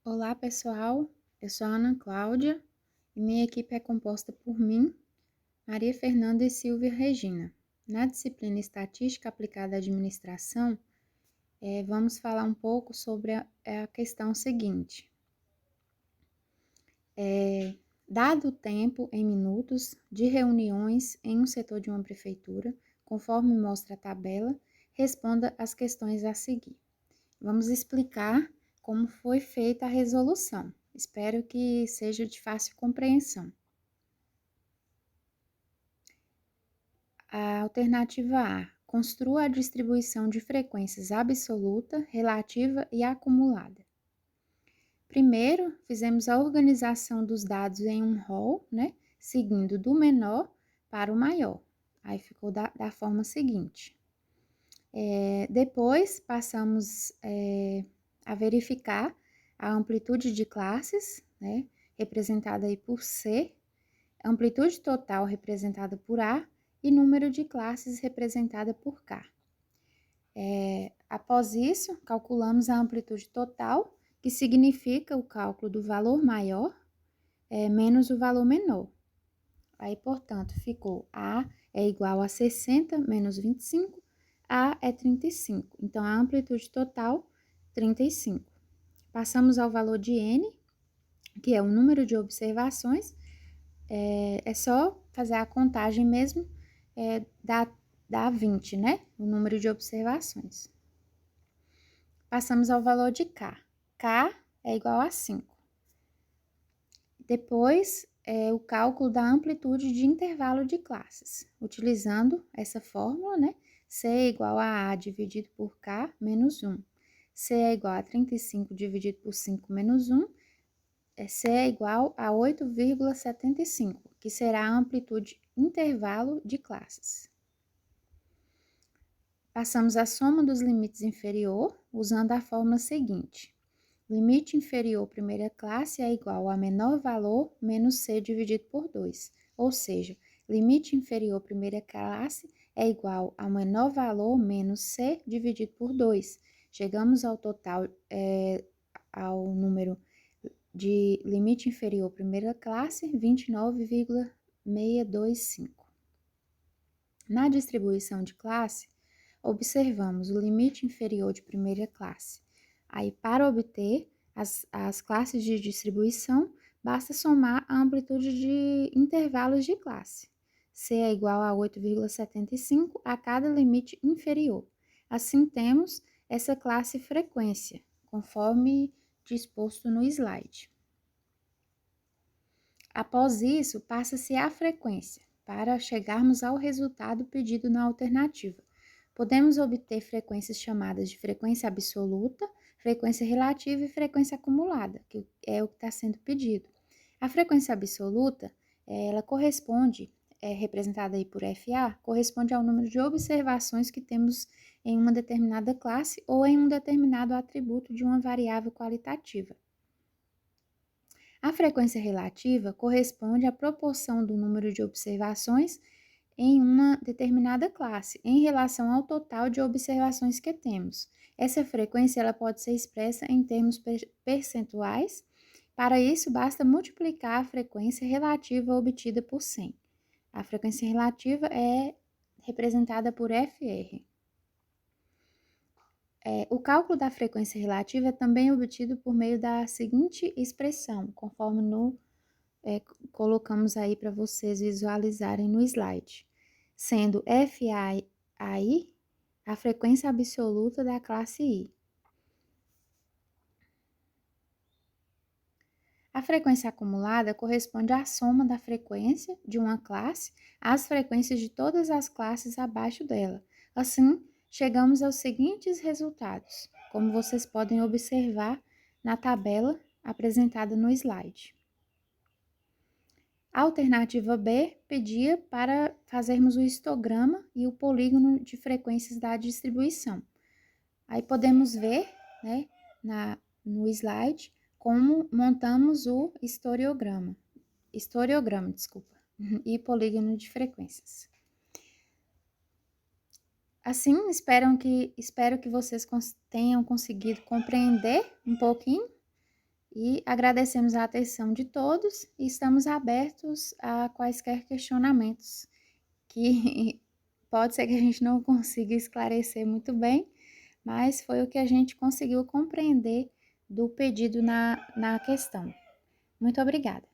Olá, pessoal. Eu sou a Ana Cláudia e minha equipe é composta por mim, Maria Fernanda e Silvia Regina. Na disciplina Estatística Aplicada à Administração, vamos falar um pouco sobre a questão seguinte. Dado o tempo em minutos de reuniões em um setor de uma prefeitura, conforme mostra a tabela, responda as questões a seguir. Vamos explicar como foi feita a resolução. Espero que seja de fácil compreensão. A alternativa A: construa a distribuição de frequências absoluta, relativa e acumulada. Primeiro, fizemos a organização dos dados em um rol, seguindo do menor para o maior. Aí ficou da forma seguinte. Depois, passamos a verificar a amplitude de classes, representada aí por C, amplitude total representada por A e número de classes representada por K. Após isso, calculamos a amplitude total, que significa o cálculo do valor maior menos o valor menor. Aí, portanto, ficou A é igual a 60 menos 25, A é 35. Então, a amplitude total, 35. Passamos ao valor de N, que é o número de observações. É só fazer a contagem mesmo, dá 20, o número de observações. Passamos ao valor de K. K é igual a 5. Depois, o cálculo da amplitude de intervalo de classes, utilizando essa fórmula, C é igual a A dividido por K menos 1. C é igual a 35 dividido por 5 menos 1. C é igual a 8,75, que será a amplitude intervalo de classes. Passamos a soma dos limites inferior, usando a fórmula seguinte. Limite inferior primeira classe é igual a menor valor menos C dividido por 2. Ou seja, limite inferior primeira classe é igual a menor valor menos C dividido por 2. Chegamos ao total, ao número de limite inferior primeira classe, 29,625. Na distribuição de classe, observamos o limite inferior de primeira classe. Aí, para obter as classes de distribuição, basta somar a amplitude de intervalos de classe. C é igual a 8,75 a cada limite inferior. Assim, temos essa classe frequência, conforme disposto no slide. Após isso, passa-se a frequência, para chegarmos ao resultado pedido na alternativa. Podemos obter frequências chamadas de frequência absoluta, frequência relativa e frequência acumulada, que é o que está sendo pedido. A frequência absoluta, ela corresponde, representada aí por FA, corresponde ao número de observações que temos em uma determinada classe ou em um determinado atributo de uma variável qualitativa. A frequência relativa corresponde à proporção do número de observações em uma determinada classe, em relação ao total de observações que temos. Essa frequência ela pode ser expressa em termos percentuais. Para isso, basta multiplicar a frequência relativa obtida por 100. A frequência relativa é representada por FR. O cálculo da frequência relativa é também obtido por meio da seguinte expressão, conforme colocamos aí para vocês visualizarem no slide, sendo FI a frequência absoluta da classe I. A frequência acumulada corresponde à soma da frequência de uma classe às frequências de todas as classes abaixo dela. Assim, chegamos aos seguintes resultados, como vocês podem observar na tabela apresentada no slide. A alternativa B pedia para fazermos o histograma e o polígono de frequências da distribuição. Aí podemos ver, no slide, como montamos o historiograma, e polígono de frequências. Assim, espero que vocês tenham conseguido compreender um pouquinho E agradecemos a atenção de todos e estamos abertos a quaisquer questionamentos que pode ser que a gente não consiga esclarecer muito bem, mas foi o que a gente conseguiu compreender do pedido na questão. Muito obrigada.